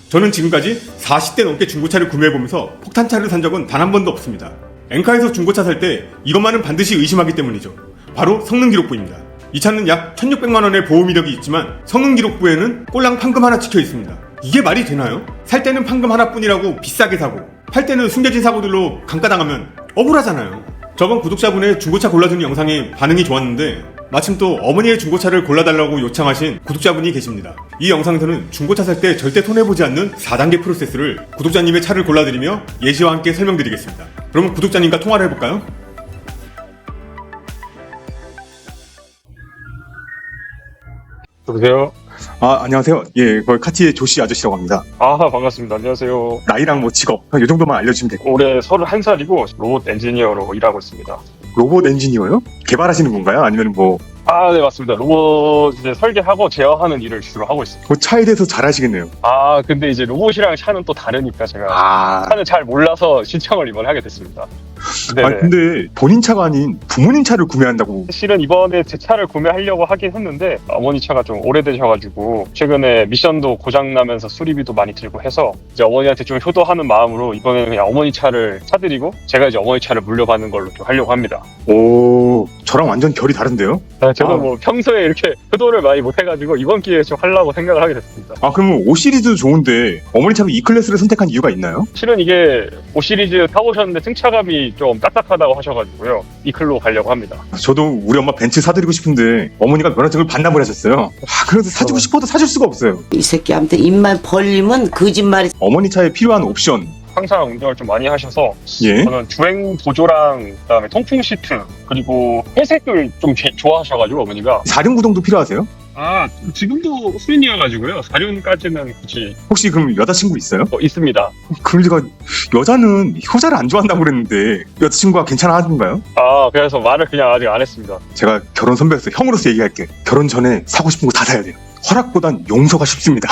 저는 지금까지 40대 넘게 중고차를 구매해보면서 폭탄차를 산 적은 단 한 번도 없습니다. 엔카에서 중고차 살 때 이것만은 반드시 의심하기 때문이죠. 바로 성능기록부입니다. 이 차는 약 1600만원의 보험 이력이 있지만 성능기록부에는 꼴랑 판금 하나 찍혀 있습니다. 이게 말이 되나요? 살 때는 판금 하나뿐이라고 비싸게 사고 팔 때는 숨겨진 사고들로 강가당하면 억울하잖아요. 저번 구독자분의 중고차 골라주는 영상에 반응이 좋았는데 마침 또 어머니의 중고차를 골라달라고 요청하신 구독자분이 계십니다. 이 영상에서는 중고차 살 때 절대 손해보지 않는 4단계 프로세스를 구독자님의 차를 골라드리며 예시와 함께 설명드리겠습니다. 그럼 구독자님과 통화를 해볼까요? 여보세요? 안녕하세요. 예, 카티의 조씨 아저씨라고 합니다. 반갑습니다. 안녕하세요. 나이랑 직업, 요 정도만 알려주시면 되고. 올해 31살이고 로봇 엔지니어로 일하고 있습니다. 로봇 엔지니어요? 개발하시는 건가요? 아니면 네, 맞습니다. 로봇 이제 설계하고 제어하는 일을 주로 하고 있습니다. 차에 대해서 잘 하시겠네요. 근데 이제 로봇이랑 차는 또 다르니까 제가 차는 잘 몰라서 신청을 이번에 하게 됐습니다. 네네. 근데 본인 차가 아닌 부모님 차를 구매한다고. 실은 이번에 제 차를 구매하려고 하긴 했는데 어머니 차가 좀 오래되셔가지고 최근에 미션도 고장나면서 수리비도 많이 들고 해서 이제 어머니한테 좀 효도하는 마음으로 이번에는 그냥 어머니 차를 사드리고 제가 이제 어머니 차를 물려받는 걸로 좀 하려고 합니다. 오, 저랑 완전 결이 다른데요? 저도 평소에 이렇게 효도를 많이 못해가지고 이번 기회에 좀 하려고 생각을 하게 됐습니다. 그러면 5시리즈도 좋은데 어머니 차로 E클래스를 선택한 이유가 있나요? 실은 이게 5시리즈 타보셨는데 승차감이 좀 딱딱하다고 하셔가지고요. E클로 가려고 합니다. 저도 우리 엄마 벤츠 사드리고 싶은데 어머니가 면허증을 반납을 하셨어요. 그래서 사주고 싶어도 사줄 수가 없어요. 이 새끼한테 입만 벌리면 거짓말이. 어머니 차에 필요한 옵션. 항상 운전을 좀 많이 하셔서 예? 저는 주행 보조랑 그다음에 통풍 시트 그리고 회색을 좀 좋아하셔가지고 어머니가 4륜 구동도 필요하세요? 지금도 후륜이어가지고요. 4륜까지는 굳이 혹시 그럼 여자친구 있어요? 있습니다. 그럼 제가 여자는 효자를 안 좋아한다고 그랬는데 여자친구가 괜찮아 하던가요? 그래서 말을 그냥 아직 안 했습니다. 제가 결혼 선배였어요. 형으로서 얘기할게. 결혼 전에 사고 싶은 거 다 사야 돼요. 허락보단 용서가 쉽습니다.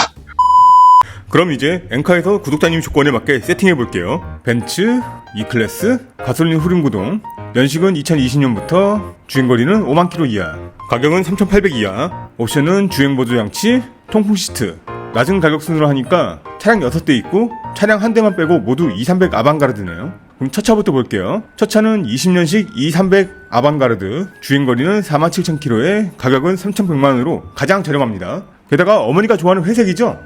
그럼 이제 엔카에서 구독자님 조건에 맞게 세팅해볼게요. 벤츠, E클래스, 가솔린 후륜구동, 연식은 2020년부터 주행거리는 5만 킬로 이하, 가격은 3,800 이하, 옵션은 주행보조장치, 통풍시트. 낮은 가격 순으로 하니까 차량 6대 있고 차량 한 대만 빼고 모두 2300 아방가르드네요. 그럼 첫 차부터 볼게요. 첫 차는 20년식 2300 아방가르드, 주행거리는 47,000km에 가격은 3,100만원으로 가장 저렴합니다. 게다가 어머니가 좋아하는 회색이죠?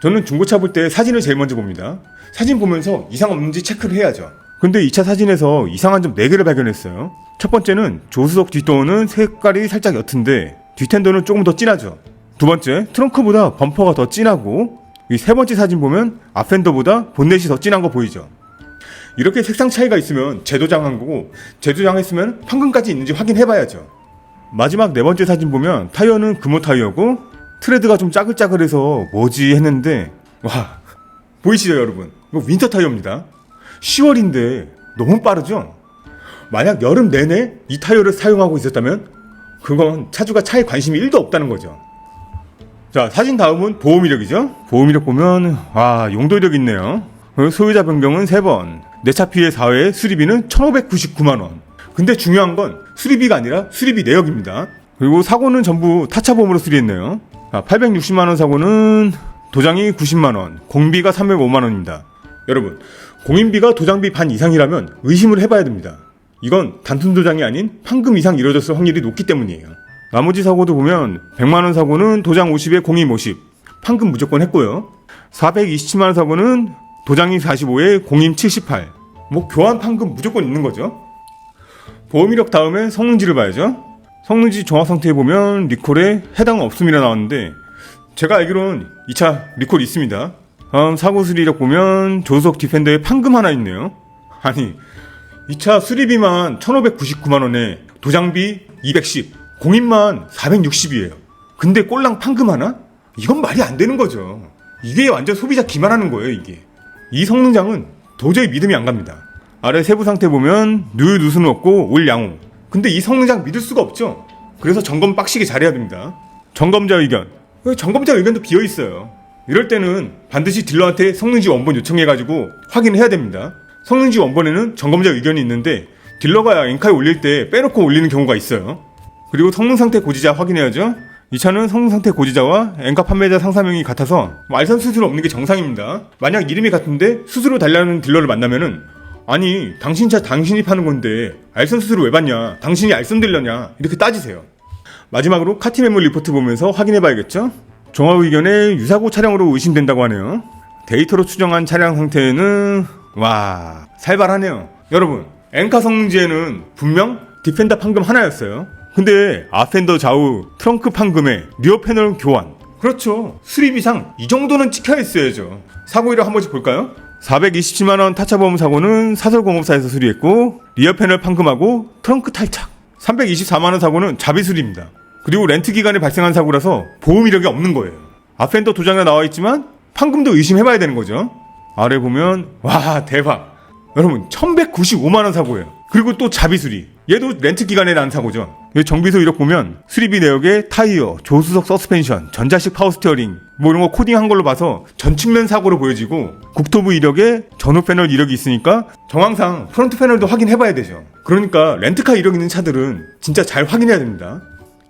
저는 중고차 볼 때 사진을 제일 먼저 봅니다. 사진 보면서 이상 없는지 체크를 해야죠. 근데 이 차 사진에서 이상한 점 4개를 발견했어요. 첫 번째는 조수석 뒷도어는 색깔이 살짝 옅은데 뒷텐더는 조금 더 진하죠. 두 번째, 트렁크보다 범퍼가 더 진하고 이 세 번째 사진 보면 앞펜더보다 본넷이 더 진한 거 보이죠. 이렇게 색상 차이가 있으면 재도장한 거고 재도장했으면 판금까지 있는지 확인해봐야죠. 마지막 네 번째 사진 보면 타이어는 금호 타이어고 트레드가 좀 짜글짜글해서 뭐지 했는데 와, 보이시죠 여러분? 이거 윈터 타이어입니다. 10월인데 너무 빠르죠? 만약 여름 내내 이 타이어를 사용하고 있었다면 그건 차주가 차에 관심이 1도 없다는 거죠. 자, 사진 다음은 보험 이력이죠. 보험 이력 보면 용도 이력 있네요. 소유자 변경은 3번, 내 차 피해 4회, 수리비는 1,599만원. 근데 중요한 건 수리비가 아니라 수리비 내역입니다. 그리고 사고는 전부 타차 보험으로 수리했네요. 860만원 사고는 도장이 90만원, 공비가 305만원입니다. 여러분, 공인비가 도장비 반 이상이라면 의심을 해봐야 됩니다. 이건 단순 도장이 아닌 판금 이상 이루어졌을 확률이 높기 때문이에요. 나머지 사고도 보면 100만원 사고는 도장 50에 공임 50, 판금 무조건 했고요. 427만원 사고는 도장이 45에 공임 78, 교환 판금 무조건 있는 거죠. 보험 이력 다음에 성능지를 봐야죠. 성능지 정확 상태에 보면 리콜에 해당 없음이라 나왔는데 제가 알기로는 이 차 리콜 있습니다. 다음 사고 수리 이력 보면 조수석 디펜더에 판금 하나 있네요. 아니, 이 차 수리비만 1,599만원에 도장비 210, 공임만 460이에요. 근데 꼴랑 판금 하나? 이건 말이 안 되는 거죠. 이게 완전 소비자 기만하는 거예요, 이게. 이 성능장은 도저히 믿음이 안 갑니다. 아래 세부 상태 보면 누유 누수는 없고 올 양호. 근데 이 성능장 믿을 수가 없죠. 그래서 점검 빡시게 잘해야 됩니다. 점검자 의견. 점검자 의견도 비어있어요. 이럴 때는 반드시 딜러한테 성능지 원본 요청해가지고 확인해야 됩니다. 성능지 원본에는 점검자 의견이 있는데 딜러가 엔카에 올릴 때 빼놓고 올리는 경우가 있어요. 그리고 성능 상태 고지자 확인해야죠. 이 차는 성능 상태 고지자와 엔카 판매자 상사명이 같아서 알선 수수료 없는 게 정상입니다. 만약 이름이 같은데 수수료 달라는 딜러를 만나면은 아니 당신 차 당신이 파는 건데 알선 수수료 왜 받냐, 당신이 알선 딜러냐 이렇게 따지세요. 마지막으로 카티 매물 리포트 보면서 확인해봐야겠죠? 종합 의견에 유사고 차량으로 의심된다고 하네요. 데이터로 추정한 차량 상태는 와 살벌하네요. 여러분 엔카 성능지에는 분명 디펜더 판금 하나였어요. 근데 아펜더 좌우 트렁크 판금에 리어 패널 교환, 그렇죠. 수리비 상 이 정도는 찍혀 있어야죠. 사고 이력 한 번씩 볼까요? 427만원 타차보험 사고는 사설공업사에서 수리했고 리어 패널 판금하고 트렁크 탈착. 324만원 사고는 자비 수리입니다. 그리고 렌트 기간에 발생한 사고라서 보험 이력이 없는 거예요. 아펜더 도장에 나와 있지만 판금도 의심해봐야 되는 거죠. 아래 보면 와 대박, 여러분 1195만원 사고예요. 그리고 또 자비 수리, 얘도 렌트 기간에 난 사고죠. 정비소 이력 보면 수리비 내역에 타이어, 조수석 서스펜션, 전자식 파워 스티어링 뭐 이런 거 코딩한 걸로 봐서 전측면 사고로 보여지고, 국토부 이력에 전후 패널 이력이 있으니까 정황상 프론트 패널도 확인해봐야 되죠. 그러니까 렌트카 이력 있는 차들은 진짜 잘 확인해야 됩니다.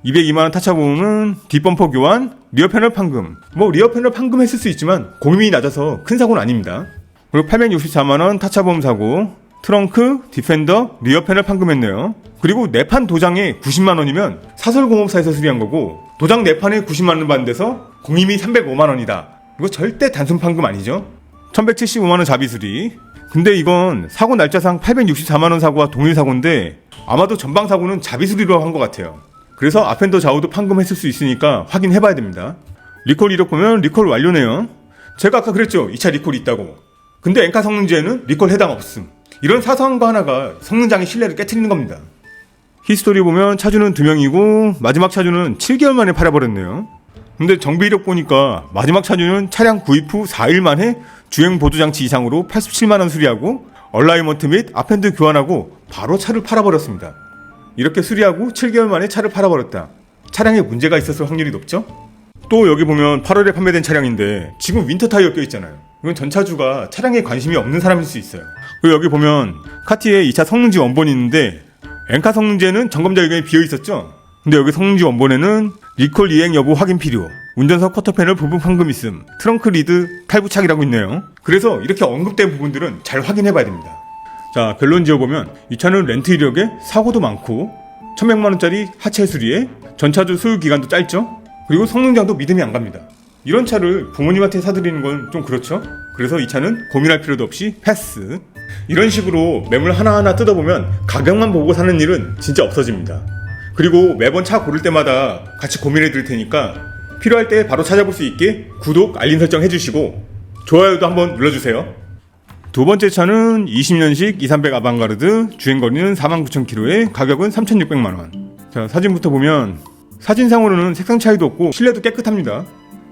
202만원 타차보험은 뒷범퍼 교환, 리어 패널 판금. 뭐 리어 패널 판금 했을 수 있지만 공임이 낮아서 큰 사고는 아닙니다. 그리고 864만원 타차보험 사고, 트렁크, 디펜더, 리어 패널 판금했네요. 그리고 내판 도장에 90만원이면 사설공업사에서 수리한 거고, 도장 내판에 90만원 받는 데서 공임이 305만원이다. 이거 절대 단순 판금 아니죠? 1175만원 자비 수리. 근데 이건 사고 날짜상 864만원 사고와 동일 사고인데 아마도 전방 사고는 자비 수리로 한 것 같아요. 그래서 아펜더 좌우도 판금했을 수 있으니까 확인해봐야 됩니다. 리콜 이력 보면 리콜 완료네요. 제가 아까 그랬죠, 이 차 리콜 있다고. 근데 엔카 성능지에는 리콜 해당 없음. 이런 사소한 거 하나가 성능장의 신뢰를 깨트리는 겁니다. 히스토리 보면 차주는 2명이고 마지막 차주는 7개월 만에 팔아버렸네요. 근데 정비 이력 보니까 마지막 차주는 차량 구입 후 4일 만에 주행 보조장치 이상으로 87만원 수리하고 얼라이먼트 및 아펜드 교환하고 바로 차를 팔아버렸습니다. 이렇게 수리하고 7개월 만에 차를 팔아버렸다. 차량에 문제가 있었을 확률이 높죠? 또 여기 보면 8월에 판매된 차량인데 지금 윈터 타이어 껴있잖아요. 이건 전차주가 차량에 관심이 없는 사람일 수 있어요. 그리고 여기 보면 카티에 2차 성능지 원본이 있는데 엔카 성능지에는 점검자 의견이 비어있었죠? 근데 여기 성능지 원본에는 리콜 이행 여부 확인 필요, 운전석 쿼터 패널 부분 판금 있음, 트렁크 리드 탈부착이라고 있네요. 그래서 이렇게 언급된 부분들은 잘 확인해봐야 됩니다. 자, 결론 지어보면 이 차는 렌트 이력에 사고도 많고 1100만원짜리 하체 수리에 전차주 소유 기간도 짧죠? 그리고 성능장도 믿음이 안 갑니다. 이런 차를 부모님한테 사드리는 건 좀 그렇죠? 그래서 이 차는 고민할 필요도 없이 패스. 이런 식으로 매물 하나하나 뜯어보면 가격만 보고 사는 일은 진짜 없어집니다. 그리고 매번 차 고를 때마다 같이 고민해 드릴 테니까 필요할 때 바로 찾아볼 수 있게 구독, 알림 설정 해주시고 좋아요도 한번 눌러주세요. 두 번째 차는 20년식 2300 아방가르드, 주행거리는 49,000km에 가격은 3,600만원. 자, 사진부터 보면 사진상으로는 색상 차이도 없고 실내도 깨끗합니다.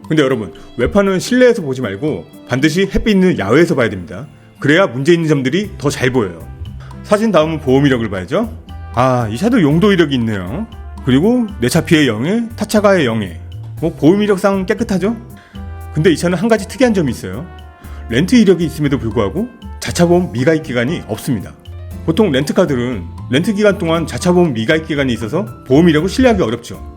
근데 여러분, 외판은 실내에서 보지 말고 반드시 햇빛 있는 야외에서 봐야 됩니다. 그래야 문제 있는 점들이 더 잘 보여요. 사진 다음은 보험 이력을 봐야죠. 아, 이 차도 용도 이력이 있네요. 그리고 내 차 피해 0회, 타차가의 0회. 뭐 보험 이력상 깨끗하죠? 근데 이 차는 한 가지 특이한 점이 있어요. 렌트 이력이 있음에도 불구하고 자차보험 미가입 기간이 없습니다. 보통 렌트카들은 렌트 기간 동안 자차보험 미가입 기간이 있어서 보험 이력을 신뢰하기 어렵죠.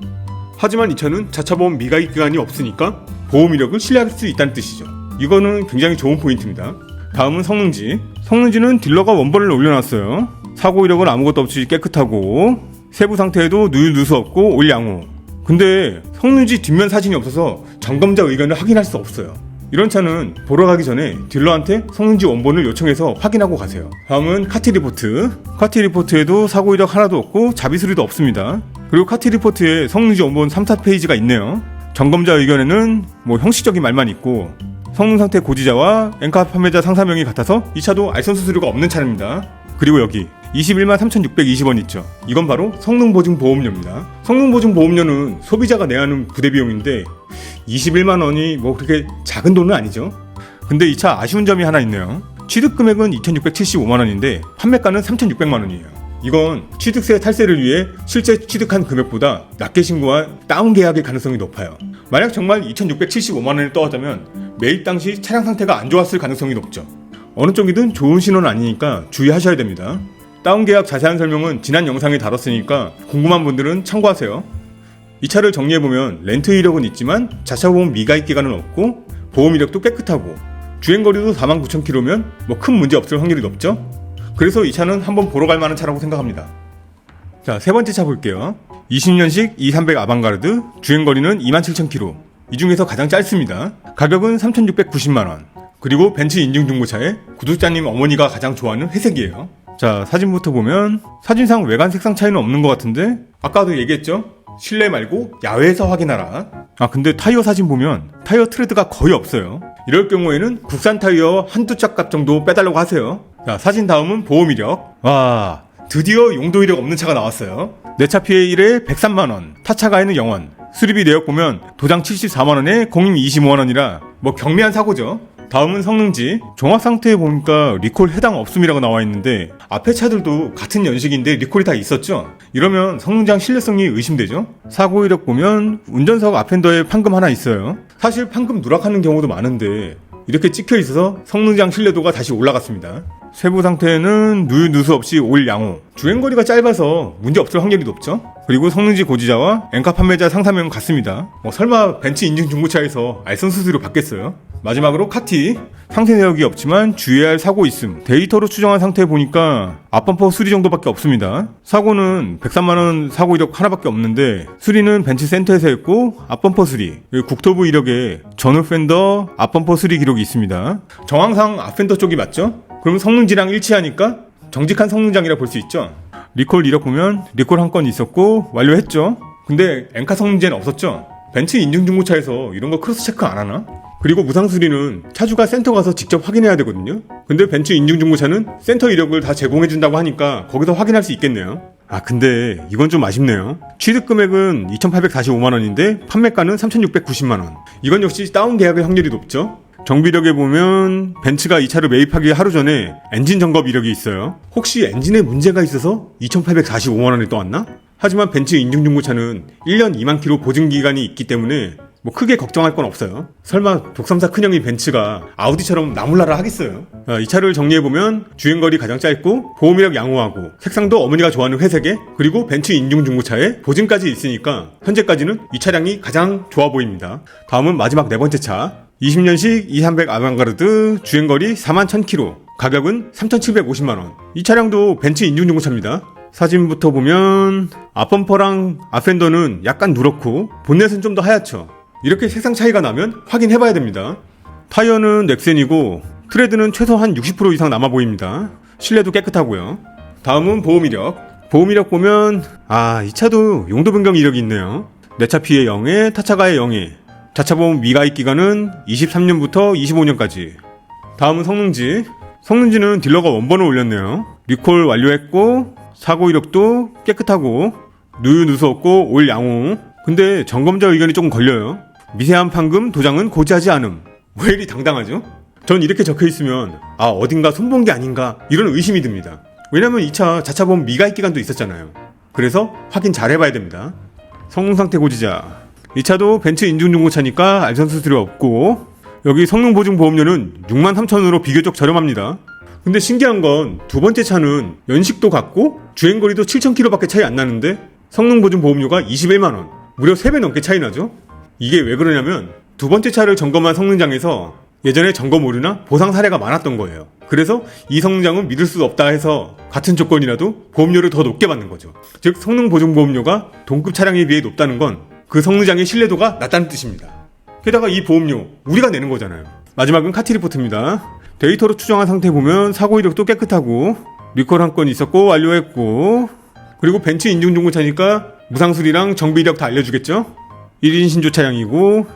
하지만 이 차는 자차보험 미가입 기간이 없으니까 보험 이력을 신뢰할 수 있다는 뜻이죠. 이거는 굉장히 좋은 포인트입니다. 다음은 성능지. 성능지는 딜러가 원본을 올려놨어요. 사고 이력은 아무것도 없이 깨끗하고 세부 상태에도 누유 누수 없고 올 양호. 근데 성능지 뒷면 사진이 없어서 점검자 의견을 확인할 수 없어요. 이런 차는 보러 가기 전에 딜러한테 성능지 원본을 요청해서 확인하고 가세요. 다음은 카티 리포트. 카티 리포트에도 사고 이력 하나도 없고 자비 수리도 없습니다. 그리고 카티 리포트에 성능지 원본 3, 4페이지가 있네요. 점검자 의견에는 뭐 형식적인 말만 있고 성능 상태 고지자와 엔카 판매자 상사명이 같아서 이 차도 알선 수수료가 없는 차량입니다. 그리고 여기 21만 3,620원 있죠. 이건 바로 성능보증 보험료입니다. 성능보증 보험료는 소비자가 내야 하는 부대비용인데 21만원이 뭐 그렇게 작은 돈은 아니죠. 근데 이 차 아쉬운 점이 하나 있네요. 취득금액은 2,675만원인데 판매가는 3,600만원이에요. 이건 취득세 탈세를 위해 실제 취득한 금액보다 낮게 신고한 다운 계약의 가능성이 높아요. 만약 정말 2,675만원을 떠왔다면 매입 당시 차량 상태가 안 좋았을 가능성이 높죠. 어느 쪽이든 좋은 신호는 아니니까 주의하셔야 됩니다. 다운 계약 자세한 설명은 지난 영상에 다뤘으니까 궁금한 분들은 참고하세요. 이 차를 정리해보면 렌트 이력은 있지만 자차 보험 미가입 기간은 없고 보험 이력도 깨끗하고 주행거리도 49,000km면 뭐 큰 문제 없을 확률이 높죠. 그래서 이 차는 한번 보러 갈 만한 차라고 생각합니다. 자, 세 번째 차 볼게요. 20년식 E300 아방가르드, 주행거리는 27,000km. 이 중에서 가장 짧습니다. 가격은 3,690만원. 그리고 벤츠 인증 중고차에 구독자님 어머니가 가장 좋아하는 회색이에요. 자, 사진부터 보면 사진상 외관 색상 차이는 없는 것 같은데 아까도 얘기했죠? 실내 말고 야외에서 확인하라. 아, 근데 타이어 사진 보면 타이어 트레드가 거의 없어요. 이럴 경우에는 국산 타이어 한두 짝값 정도 빼달라고 하세요. 자, 사진 다음은 보험 이력. 와, 드디어 용도 이력 없는 차가 나왔어요. 내 차 피해 1에 103만원, 타차가에는 0원. 수리비 내역 보면 도장 74만원에 공임 25만원이라 뭐 경미한 사고죠. 다음은 성능지. 종합 상태에 보니까 리콜 해당 없음이라고 나와 있는데 앞에 차들도 같은 연식인데 리콜이 다 있었죠. 이러면 성능장 신뢰성이 의심되죠. 사고 이력 보면 운전석 앞핸더에 판금 하나 있어요. 사실 판금 누락하는 경우도 많은데 이렇게 찍혀 있어서 성능장 신뢰도가 다시 올라갔습니다. 세부 상태는 누유 누수 없이 올 양호. 주행거리가 짧아서 문제 없을 확률이 높죠. 그리고 성능지 고지자와 엔카 판매자 상사명 같습니다. 설마 벤츠 인증 중고차에서 알선 수수료 받겠어요? 마지막으로 카티. 상세 내역이 없지만 주의해야 할 사고 있음. 데이터로 추정한 상태 보니까 앞범퍼 수리 정도밖에 없습니다. 사고는 103만원 사고 이력 하나밖에 없는데 수리는 벤츠 센터에서 했고 앞범퍼 수리, 국토부 이력에 전후 팬더 앞범퍼 수리 기록이 있습니다. 정황상 앞팬더 쪽이 맞죠? 그럼 성능지랑 일치하니까 정직한 성능장이라 볼 수 있죠. 리콜 이력 보면 리콜 한 건 있었고 완료했죠. 근데 엔카 성능지에는 없었죠. 벤츠 인증 중고차에서 이런 거 크로스 체크 안 하나? 그리고 무상 수리는 차주가 센터 가서 직접 확인해야 되거든요. 근데 벤츠 인증 중고차는 센터 이력을 다 제공해준다고 하니까 거기서 확인할 수 있겠네요. 아, 근데 이건 좀 아쉽네요. 취득 금액은 2,845만원인데 판매가는 3,690만원. 이건 역시 다운 계약의 확률이 높죠. 정비 이력에 보면 벤츠가 이 차를 매입하기 하루 전에 엔진 점검 이력이 있어요. 혹시 엔진에 문제가 있어서 2,845만원이 떠왔나? 하지만 벤츠 인증 중고차는 1년 2만 킬로 보증 기간이 있기 때문에 뭐 크게 걱정할 건 없어요. 설마 독삼사 큰형인 벤츠가 아우디처럼 나몰라라 하겠어요? 이 차를 정리해보면 주행거리 가장 짧고 보험이력 양호하고 색상도 어머니가 좋아하는 회색에 그리고 벤츠 인증 중고차에 보증까지 있으니까 현재까지는 이 차량이 가장 좋아 보입니다. 다음은 마지막 네 번째 차. 20년식 E300 아방가르드, 주행거리 41,000km, 가격은 3,750만원. 이 차량도 벤츠 인증 중고차입니다. 사진부터 보면 앞범퍼랑 앞팬더는 약간 누렇고 본넷은 좀 더 하얗죠. 이렇게 색상 차이가 나면 확인해봐야 됩니다. 타이어는 넥센이고 트레드는 최소 한 60% 이상 남아 보입니다. 실내도 깨끗하고요. 다음은 보험 이력. 보험 이력 보면 이 차도 용도 변경 이력이 있네요. 내 차 피해 0에 타차가에 0에 자차보험 미가입 기간은 23년부터 25년까지. 다음은 성능지. 성능지는 딜러가 원본을 올렸네요. 리콜 완료했고 사고 이력도 깨끗하고 누유 누수 없고 올 양호. 근데 점검자 의견이 조금 걸려요. 미세한 판금 도장은 고지하지 않음. 왜 이리 당당하죠? 전 이렇게 적혀있으면 어딘가 손본 게 아닌가 이런 의심이 듭니다. 왜냐면 이 차 자차보험 미가입 기간도 있었잖아요. 그래서 확인 잘 해봐야 됩니다. 성능 상태 고지자. 이 차도 벤츠 인증 중고차니까 알선 수수료 없고 여기 성능 보증 보험료는 63,000원으로 비교적 저렴합니다. 근데 신기한 건 두 번째 차는 연식도 같고 주행거리도 7,000km밖에 차이 안 나는데 성능 보증 보험료가 21만원. 무려 3배 넘게 차이 나죠? 이게 왜 그러냐면 두 번째 차를 점검한 성능장에서 예전에 점검 오류나 보상 사례가 많았던 거예요. 그래서 이 성능장은 믿을 수 없다 해서 같은 조건이라도 보험료를 더 높게 받는 거죠. 즉 성능 보증 보험료가 동급 차량에 비해 높다는 건 그 성능장의 신뢰도가 낮다는 뜻입니다. 게다가 이 보험료 우리가 내는 거잖아요. 마지막은 카티 리포트입니다. 데이터로 추정한 상태 보면 사고 이력도 깨끗하고 리콜 한 건 있었고 완료했고 그리고 벤츠 인증 중고차니까 무상 수리랑 정비 이력 다 알려주겠죠? 1인 신조 차량이고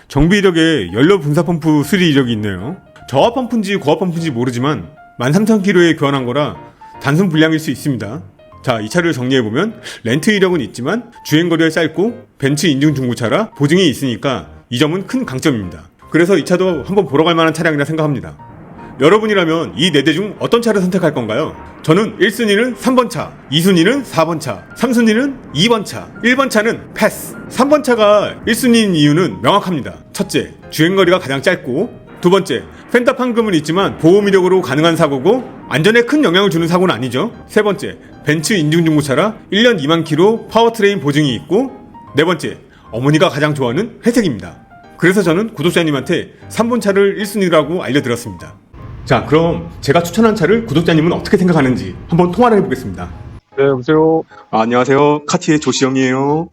정비 이력에 연료 분사 펌프 수리 이력이 있네요. 저하 펌프인지 고하 펌프인지 모르지만 13,000km에 교환한 거라 단순 불량일 수 있습니다. 자, 이 차를 정리해보면 렌트 이력은 있지만 주행거리가 짧고 벤츠 인증 중고차라 보증이 있으니까 이 점은 큰 강점입니다. 그래서 이 차도 한번 보러 갈 만한 차량이라 생각합니다. 여러분이라면 이 4대 중 어떤 차를 선택할 건가요? 저는 1순위는 3번 차, 2순위는 4번 차, 3순위는 2번 차, 1번 차는 패스. 3번 차가 1순위인 이유는 명확합니다. 첫째, 주행거리가 가장 짧고 두 번째, 펜타 판금은 있지만 보험 이력으로 가능한 사고고 안전에 큰 영향을 주는 사고는 아니죠. 세 번째, 벤츠 인증 중고차라 1년 2만 킬로 파워트레인 보증이 있고 네 번째, 어머니가 가장 좋아하는 회색입니다. 그래서 저는 구독자님한테 3번 차를 1순위라고 알려드렸습니다. 자, 그럼 제가 추천한 차를 구독자님은 어떻게 생각하는지 한번 통화를 해보겠습니다. 네, 여보세요. 안녕하세요. 카티의 조시영이에요.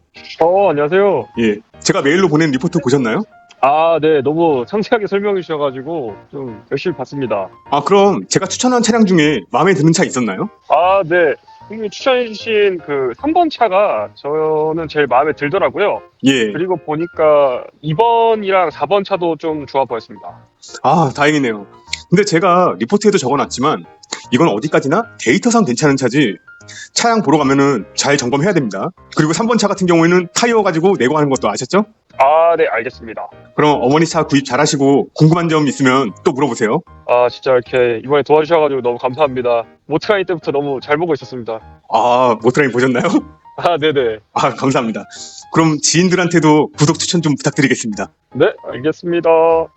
안녕하세요. 예. 제가 메일로 보낸 리포트 보셨나요? 아, 네. 너무 상세하게 설명해 주셔가지고 좀 열심히 봤습니다. 아, 그럼 제가 추천한 차량 중에 마음에 드는 차 있었나요? 아, 네. 형님이 추천해주신 그 3번 차가 저는 제일 마음에 들더라고요. 예. 그리고 보니까 2번이랑 4번 차도 좀 좋아 보였습니다. 아, 다행이네요. 근데 제가 리포트에도 적어놨지만 이건 어디까지나 데이터상 괜찮은 차지 차량 보러 가면은 잘 점검해야 됩니다. 그리고 3번 차 같은 경우에는 타이어 가지고 내고하는 것도 아셨죠? 아, 네. 알겠습니다. 그럼 어머니 차 구입 잘 하시고 궁금한 점 있으면 또 물어보세요. 아, 진짜 이렇게 이번에 도와주셔가지고 너무 감사합니다. 모트라인 때부터 너무 잘 보고 있었습니다. 아, 모터라인 보셨나요? 아, 네네. 아, 감사합니다. 그럼 지인들한테도 구독 추천 좀 부탁드리겠습니다. 네, 알겠습니다.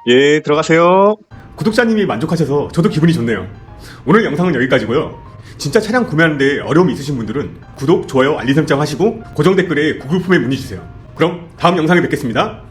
예, 들어가세요. 구독자님이 만족하셔서 저도 기분이 좋네요. 오늘 영상은 여기까지고요. 진짜 차량 구매하는데 어려움이 있으신 분들은 구독, 좋아요, 알림 설정 하시고 고정 댓글에 구글 폼에 문의 주세요. 그럼 다음 영상에 뵙겠습니다.